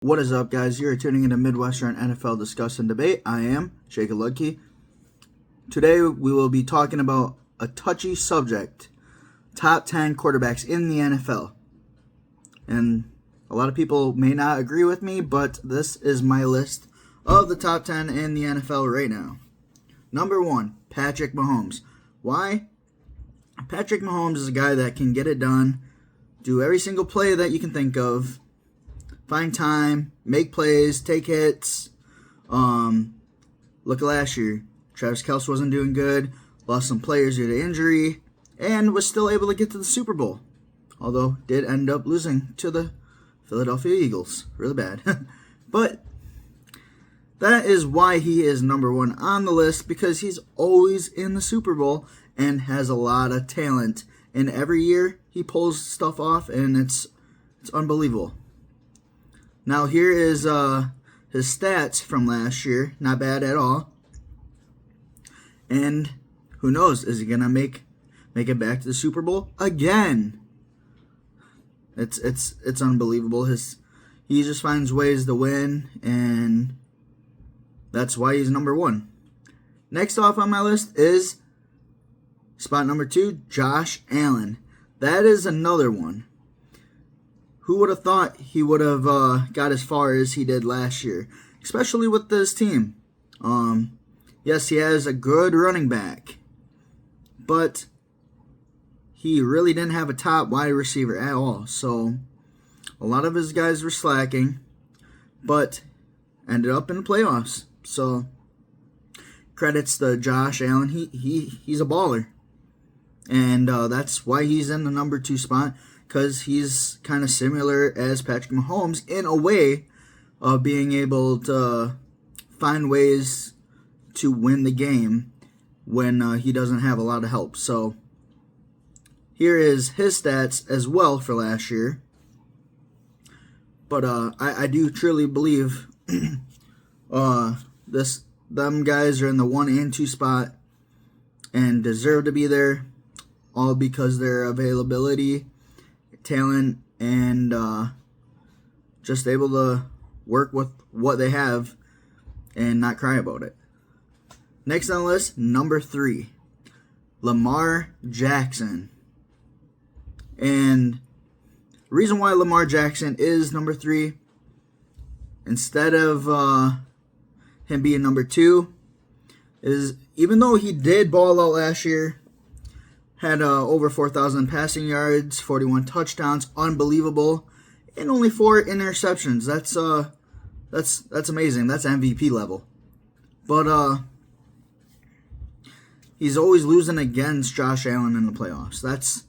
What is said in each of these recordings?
What is up, guys? You're tuning into Midwestern NFL Discuss and Debate. I am Jacob Ludke. Today we will be talking about a touchy subject: top 10 quarterbacks in the NFL. And a lot of people may not agree with me, but this is my list of the top 10 in the NFL right now. Number 1, Patrick Mahomes. Why? Patrick Mahomes is a guy that can get it done, do every single play that you can think of, find time, make plays, take hits. Look at last year. Travis Kelce wasn't doing good, lost some players due to injury, and was still able to get to the Super Bowl. Although, did end up losing to the Philadelphia Eagles. Really bad. But that is why he is number 1 on the list, because he's always in the Super Bowl and has a lot of talent. And every year, he pulls stuff off, and it's unbelievable. Now here is his stats from last year. Not bad at all. And who knows, is he gonna make it back to the Super Bowl again? It's unbelievable. He just finds ways to win, and that's why he's number 1. Next off on my list is spot number 2, Josh Allen. That is another one. Who would have thought he would have got as far as he did last year, especially with this team? Yes, he has a good running back, but he really didn't have a top wide receiver at all. So a lot of his guys were slacking, but ended up in the playoffs. So credits to Josh Allen. He's a baller, and that's why he's in the number 2 spot. Because he's kind of similar as Patrick Mahomes in a way of being able to find ways to win the game when he doesn't have a lot of help. So here is his stats as well for last year. But I do truly believe them guys are in the 1 and 2 spot and deserve to be there, all because their availability, talent, and just able to work with what they have and not cry about it. Next on the list, number 3, Lamar Jackson. And the reason why Lamar Jackson is number 3 instead of him being number 2 is, even though he did ball out last year, had over 4,000 passing yards, 41 touchdowns, unbelievable, and only 4 interceptions. That's amazing. That's MVP level. But he's always losing against Josh Allen in the playoffs.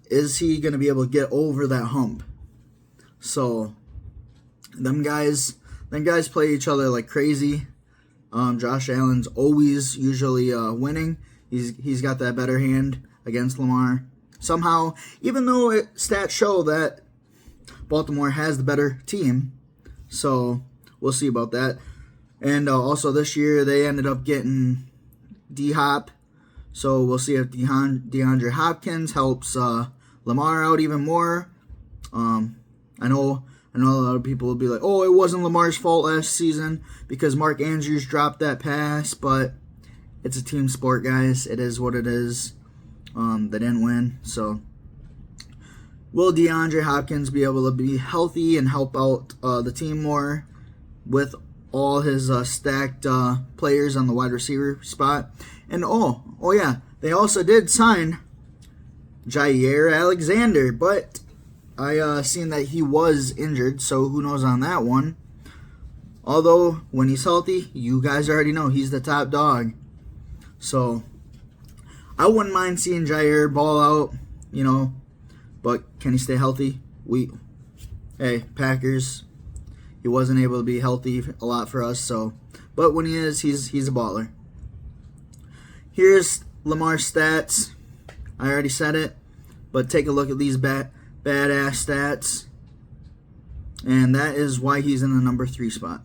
Is he going to be able to get over that hump? So them guys play each other like crazy. Josh Allen's always usually winning. He's got that better hand against Lamar. Somehow, even though stats show that Baltimore has the better team, so we'll see about that. And also this year they ended up getting D-Hop, so we'll see if DeAndre Hopkins helps Lamar out even more. I know a lot of people will be like, oh, it wasn't Lamar's fault last season because Mark Andrews dropped that pass, but it's a team sport, guys. It is what it is. They didn't win. So will DeAndre Hopkins be able to be healthy and help out the team more with all his stacked players on the wide receiver spot? And oh yeah, they also did sign Jair Alexander, but I seen that he was injured, so who knows on that one. Although when he's healthy, you guys already know he's the top dog. So I wouldn't mind seeing Jair ball out, but can he stay healthy? Hey, Packers, he wasn't able to be healthy a lot for us, so, but when he is, he's a baller. Here's Lamar's stats. I already said it, but take a look at these badass stats, and that is why he's in the number 3 spot.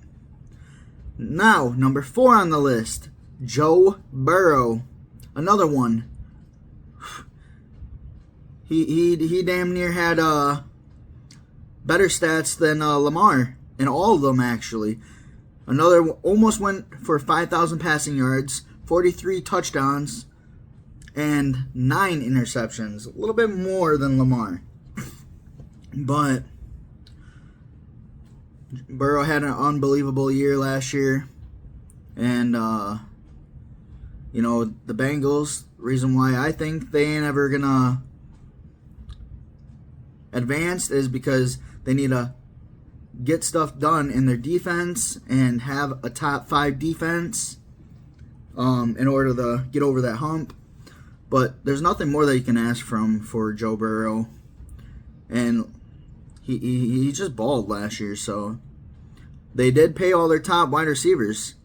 Now, number 4 on the list, Joe Burrow. Another one. He damn near had better stats than Lamar in all of them actually. Another almost went for 5,000 passing yards, 43 touchdowns, and 9 interceptions. A little bit more than Lamar. But Burrow had an unbelievable year last year. And, the Bengals, reason why I think they ain't ever going to advance is because they need to get stuff done in their defense and have a top 5 defense in order to get over that hump. But there's nothing more that you can ask for Joe Burrow. And he just balled last year, so they did pay all their top wide receivers,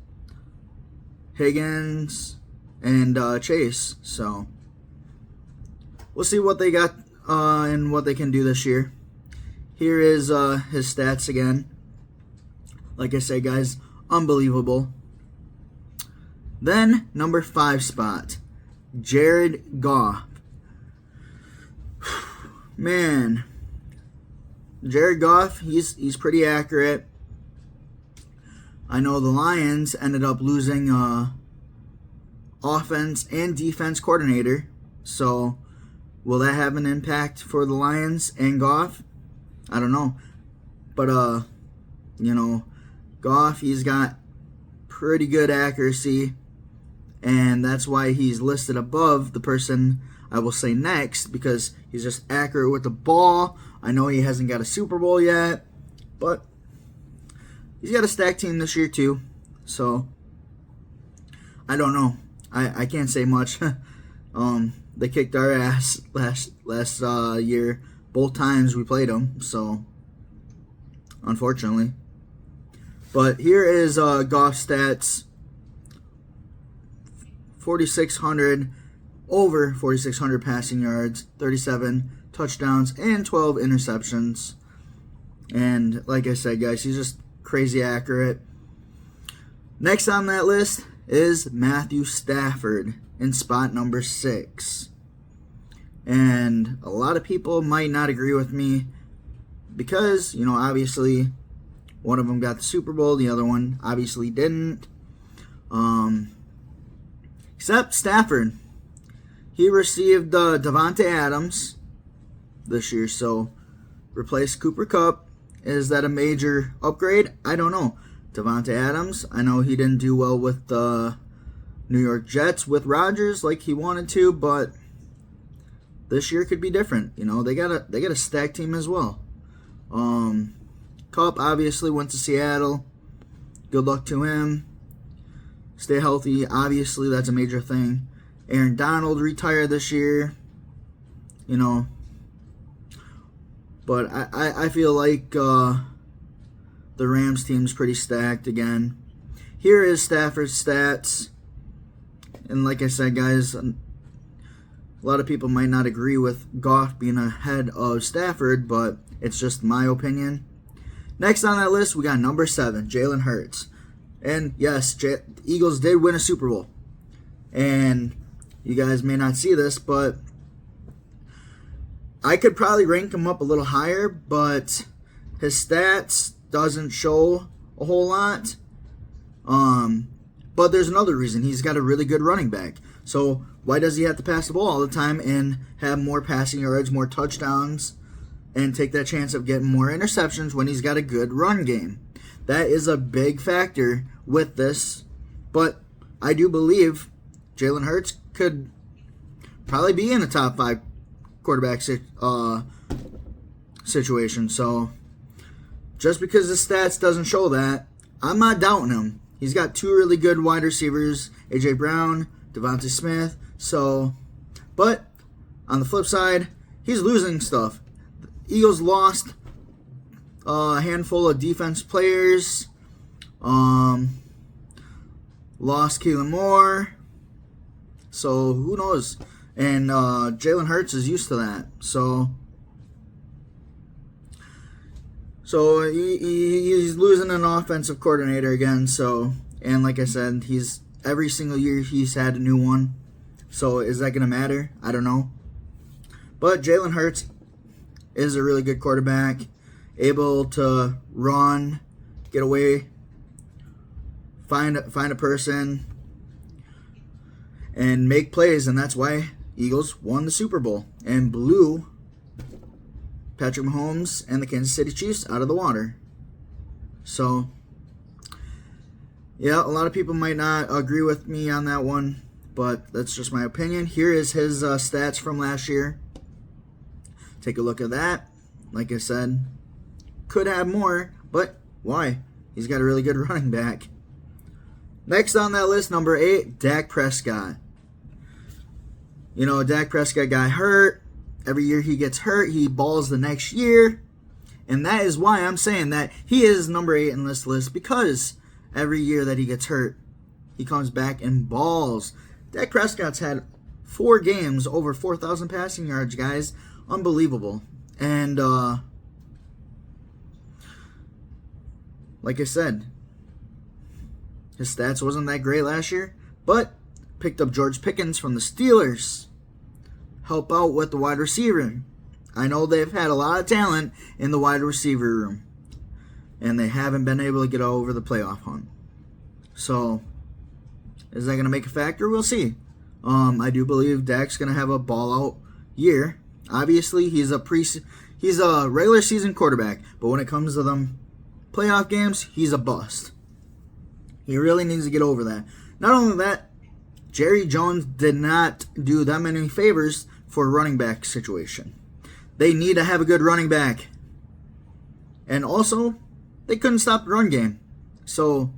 Higgins and Chase. So we'll see what they got and what they can do this year. Here is his stats again. Like I said, guys, unbelievable. Then, number 5 spot, Jared Goff. Man, Jared Goff, he's pretty accurate. I know the Lions ended up losing offense and defense coordinator. So, will that have an impact for the Lions and Goff? I don't know. But, Goff, he's got pretty good accuracy. And that's why he's listed above the person I will say next, because he's just accurate with the ball. I know he hasn't got a Super Bowl yet, but he's got a stacked team this year too. So, I don't know. I can't say much. They kicked our ass last year. Both times we played them, so unfortunately. But here is Goff's stats. 4,600, over 4,600 passing yards, 37 touchdowns, and 12 interceptions. And like I said, guys, he's just crazy accurate. Next on that list is Matthew Stafford in spot number 6. And a lot of people might not agree with me because, obviously one of them got the Super Bowl, the other one obviously didn't. Except Stafford. He received Davante Adams this year, so replace Cooper Kupp. Is that a major upgrade? I don't know. Davante Adams, I know he didn't do well with the New York Jets with Rodgers like he wanted to, but this year could be different. They got a stacked team as well. Kupp obviously went to Seattle. Good luck to him. Stay healthy. Obviously, that's a major thing. Aaron Donald retired this year. But I feel like the Rams team's pretty stacked again. Here is Stafford's stats. And like I said, guys, a lot of people might not agree with Goff being ahead of Stafford, but it's just my opinion. Next on that list, we got number 7, Jalen Hurts. And yes, the Eagles did win a Super Bowl. And you guys may not see this, but I could probably rank him up a little higher, but his stats doesn't show a whole lot. But there's another reason. He's got a really good running back. So why does he have to pass the ball all the time and have more passing yards, more touchdowns, and take that chance of getting more interceptions when he's got a good run game? That is a big factor with this. But I do believe Jalen Hurts could probably be in the top 5 quarterback situation. So just because his stats doesn't show that, I'm not doubting him. He's got 2 really good wide receivers, A.J. Brown, Devontae Smith. So, but on the flip side, he's losing stuff. The Eagles lost a handful of defense players. Lost Keelan Moore. So who knows? And Jalen Hurts is used to that. So he's losing an offensive coordinator again. So, and like I said, he's every single year he's had a new one. So is that going to matter? I don't know. But Jalen Hurts is a really good quarterback, able to run get away, find a person, and make plays, and that's why Eagles won the Super Bowl and blew Patrick Mahomes and the Kansas City Chiefs out of the water. So, yeah, a lot of people might not agree with me on that one, but that's just my opinion. Here is his stats from last year. Take a look at that. Like I said, could have more, but why? He's got a really good running back. Next on that list, number 8, Dak Prescott. You know, Dak Prescott got hurt. Every year he gets hurt, he balls the next year. And that is why I'm saying that he is number 8 in this list, because every year that he gets hurt, he comes back and balls. Dak Prescott's had 4 games over 4,000 passing yards, guys. Unbelievable. And, like I said, his stats wasn't that great last year, but picked up George Pickens from the Steelers. Help out with the wide receiver. I know they've had a lot of talent in the wide receiver room, and they haven't been able to get over the playoff hunt. So, is that going to make a factor? We'll see. I do believe Dak's going to have a ball-out year. Obviously, he's a regular season quarterback, but when it comes to them playoff games, he's a bust. He really needs to get over that. Not only that, Jerry Jones did not do them any favors for a running back situation. They need to have a good running back. And also, they couldn't stop the run game. So,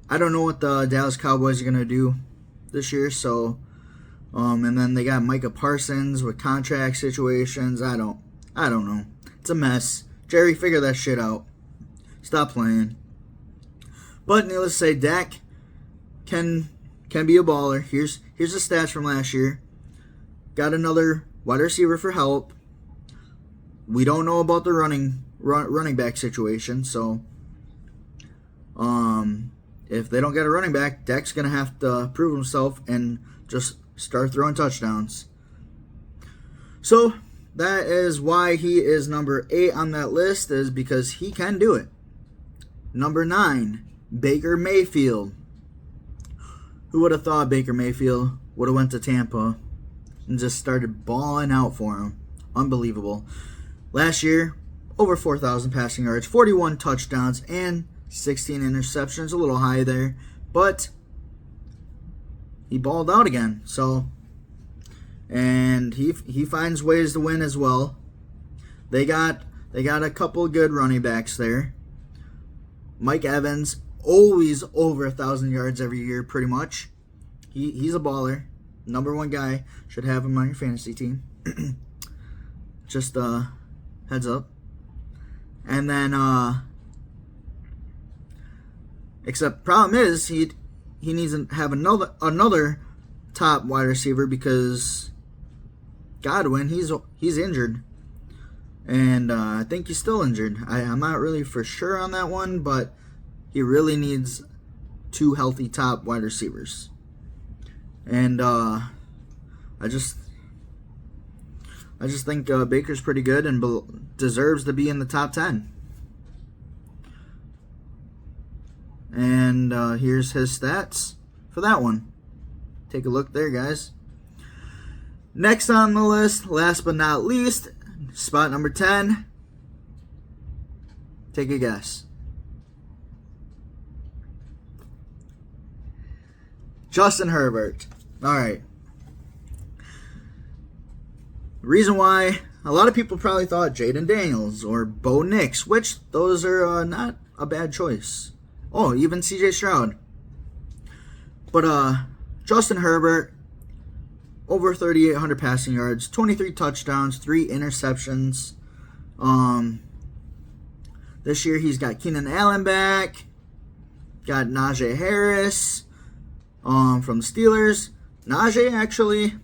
I don't know what the Dallas Cowboys are going to do this year. So, and then they got Micah Parsons with contract situations. I don't know. It's a mess. Jerry, figure that shit out. Stop playing. But needless to say, Dak can be a baller. Here's the stats from last year. Got another wide receiver for help. We don't know about the running back situation, so if they don't get a running back, Dak's gonna have to prove himself and just start throwing touchdowns. So that is why he is number 8 on that list, is because he can do it. Number 9, Baker Mayfield. Who would have thought Baker Mayfield would have went to Tampa and just started balling out for him? Unbelievable. Last year, over 4,000 passing yards, 41 touchdowns, and 16 interceptions. A little high there, but he balled out again. So, and he finds ways to win as well. They got a couple good running backs there. Mike Evans, always over 1,000 yards every year, pretty much. He's a baller. Number 1 guy. Should have him on your fantasy team. Just heads up. And then, except problem is he needs to have another top wide receiver, because Godwin, he's injured. And I think he's still injured. I'm not really for sure on that one, but he really needs 2 healthy top wide receivers. And I just think Baker's pretty good and deserves to be in the top 10. And here's his stats for that one. Take a look there, guys. Next on the list, last but not least, spot number 10. Take a guess. Justin Herbert. All right. Reason why a lot of people probably thought Jaden Daniels or Bo Nix, which those are not a bad choice. Oh, even CJ Stroud. But Justin Herbert, over 3,800 passing yards, 23 touchdowns, 3 interceptions. This year he's got Keenan Allen back, got Najee Harris from the Steelers. Najee actually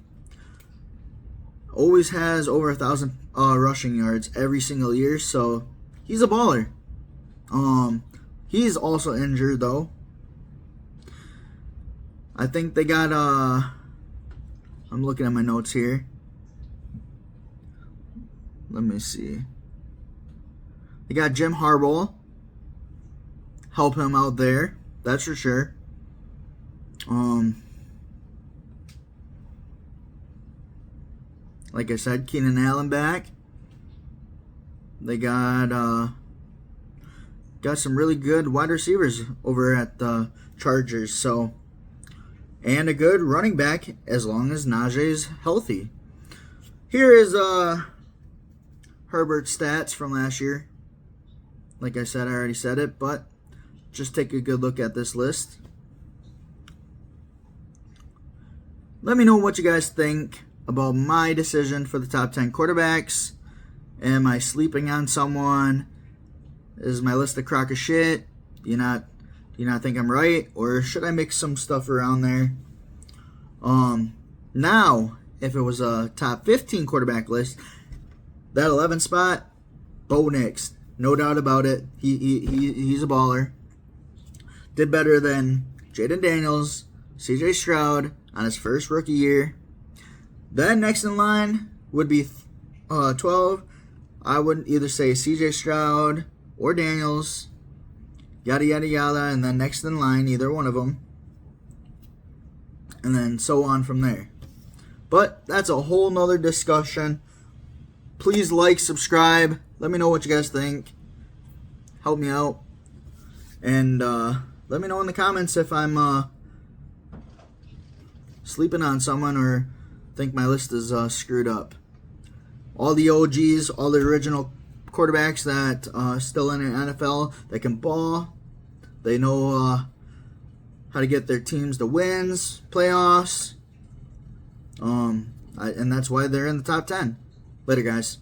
always has over 1,000 rushing yards every single year, so he's a baller. He's also injured though. I think they got I'm looking at my notes here. Let me see. They got Jim Harbaugh help him out there. That's for sure. Like I said, Keenan Allen back. They got some really good wide receivers over at the Chargers. So, and a good running back as long as Najee's healthy. Here is Herbert's stats from last year. Like I said, I already said it, but just take a good look at this list. Let me know what you guys think about my decision for the top 10 quarterbacks. Am I sleeping on someone? Is my list a crock of shit? Do you not think I'm right? Or should I mix some stuff around there? Now, if it was a top 15 quarterback list, that 11 spot, Bo Nix. No doubt about it. He's a baller. Did better than Jaden Daniels, CJ Stroud on his first rookie year. Then next in line would be 12. I would either say CJ Stroud or Daniels, yada, yada, yada, and then next in line, either one of them. And then so on from there. But that's a whole nother discussion. Please like, subscribe. Let me know what you guys think. Help me out. And let me know in the comments if I'm sleeping on someone or think my list is screwed up. All the OGs, all the original quarterbacks that still in the NFL that can ball. They know how to get their teams to wins, playoffs. And that's why they're in the top 10. Later, guys.